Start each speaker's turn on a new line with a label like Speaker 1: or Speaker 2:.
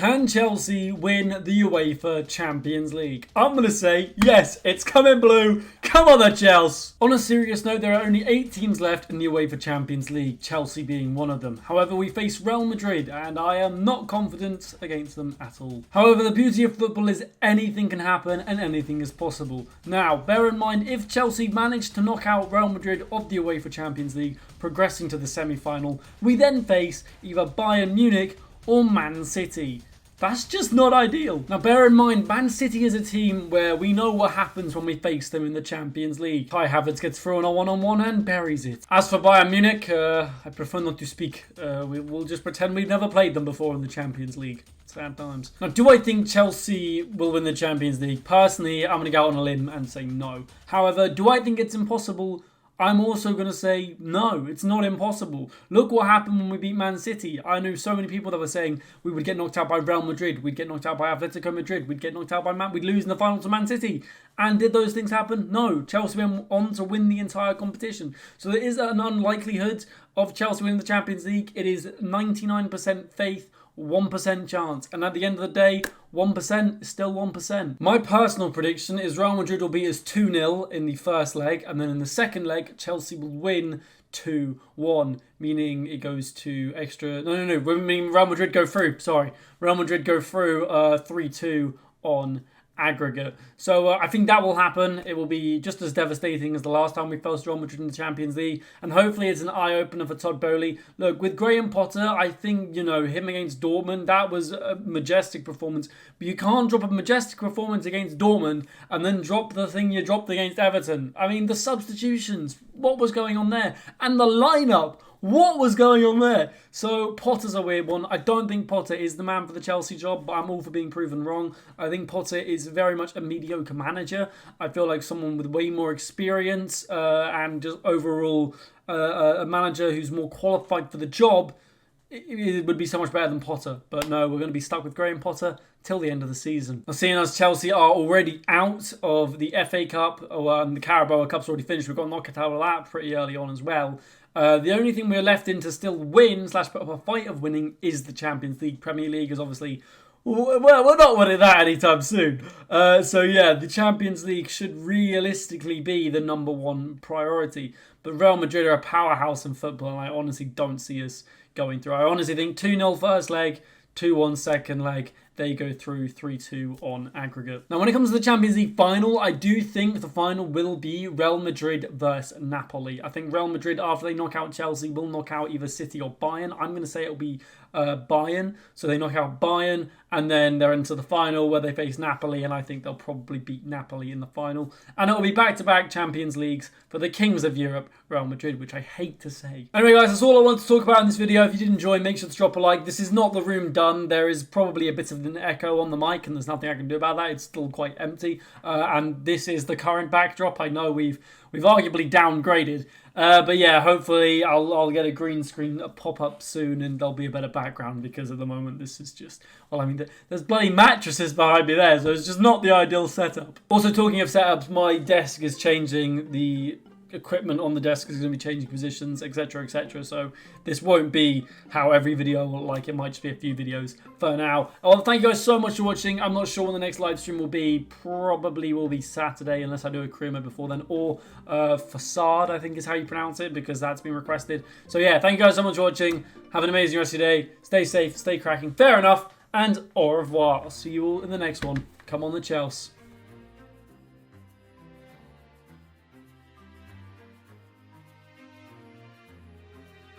Speaker 1: Can Chelsea win the UEFA Champions League? I'm going to say yes, it's coming blue. Come on then, Chelsea. On a serious note, there are only 8 teams left in the UEFA Champions League, Chelsea being one of them. However, we face Real Madrid and I am not confident against them at all. However, the beauty of football is anything can happen and anything is possible. Now, bear in mind, if Chelsea manage to knock out Real Madrid of the UEFA Champions League, progressing to the semi-final, we then face either Bayern Munich or Man City. That's just not ideal. Now bear in mind, Man City is a team where we know what happens when we face them in the Champions League. Kai Havertz gets through on a one-on-one and buries it. As for Bayern Munich, I prefer not to speak. We'll just pretend we've never played them before in the Champions League. Sad times. Now, do I think Chelsea will win the Champions League? Personally, I'm going to go out on a limb and say no. However, do I think it's impossible? I'm also going to say no, it's not impossible. Look what happened when we beat Man City. I knew so many people that were saying we would get knocked out by Real Madrid, we'd get knocked out by Atletico Madrid, we'd get knocked out by we'd lose in the final to Man City. And did those things happen? No. Chelsea went on to win the entire competition. So there is an unlikelihood of Chelsea winning the Champions League. It is 99% faith, 1% chance. And at the end of the day, 1% is still 1%. My personal prediction is Real Madrid will beat us 2-0 in the first leg. And then in the second leg, Chelsea will win 2-1. Meaning it goes to extra... No. I mean Real Madrid go through. Sorry. Real Madrid go through 3-2 on aggregate. So I think that will happen. It will be just as devastating as the last time we faced Real Madrid in the Champions League, and hopefully it's an eye-opener for Todd Boehly. Look, with Graham Potter, I think, him against Dortmund, that was a majestic performance, but you can't drop a majestic performance against Dortmund and then drop the thing you dropped against Everton. I mean, the substitutions, what was going on there? And the lineup, what was going on there? So Potter's a weird one. I don't think Potter is the man for the Chelsea job, but I'm all for being proven wrong. I think Potter is very much a mediocre manager. I feel like someone with way more experience and just overall a manager who's more qualified for the job, it would be so much better than Potter. But no, we're going to be stuck with Graham Potter till the end of the season. Now, seeing as Chelsea are already out of the FA Cup, the Carabao Cup's already finished, we've got knocked out of that pretty early on as well. The only thing we're left in to still win / put up a fight of winning is the Champions League. Premier League is obviously... Well, we're not winning that anytime soon. So yeah, the Champions League should realistically be the number one priority. But Real Madrid are a powerhouse in football, and I honestly don't see us going through. I honestly think 2-0 first leg, 2-1 second leg. They go through 3-2 on aggregate. Now, when it comes to the Champions League final, I do think the final will be Real Madrid versus Napoli. I think Real Madrid, after they knock out Chelsea, will knock out either City or Bayern. I'm going to say it'll be Bayern. So they knock out Bayern, and then they're into the final where they face Napoli, and I think they'll probably beat Napoli in the final. And it'll be back-to-back Champions Leagues for the kings of Europe, Real Madrid, which I hate to say. Anyway, guys, that's all I want to talk about in this video. If you did enjoy, make sure to drop a like. This is not the room done. There is probably a bit of an echo on the mic, and there's nothing I can do about that. It's still quite empty, and this is the current backdrop. I know we've arguably downgraded, but yeah, hopefully I'll get a green screen pop up soon, and there'll be a better background, because at the moment this is just, well, I mean, there's bloody mattresses behind me there, so it's just not the ideal setup. Also, talking of setups, my desk is changing. The equipment on the desk is going to be changing positions, etc, etc. So this won't be how every video will like. It might just be a few videos for now. Well, thank you guys so much for watching. I'm not sure when the next live stream will be. Probably will be Saturday, unless I do a career mode before then, or Facade, I think is how you pronounce it, because that's been requested. So yeah, thank you guys so much for watching. Have an amazing rest of your day. Stay safe, stay cracking. Fair enough, and au revoir. I'll see you all in the next one. Come on the Chelsea.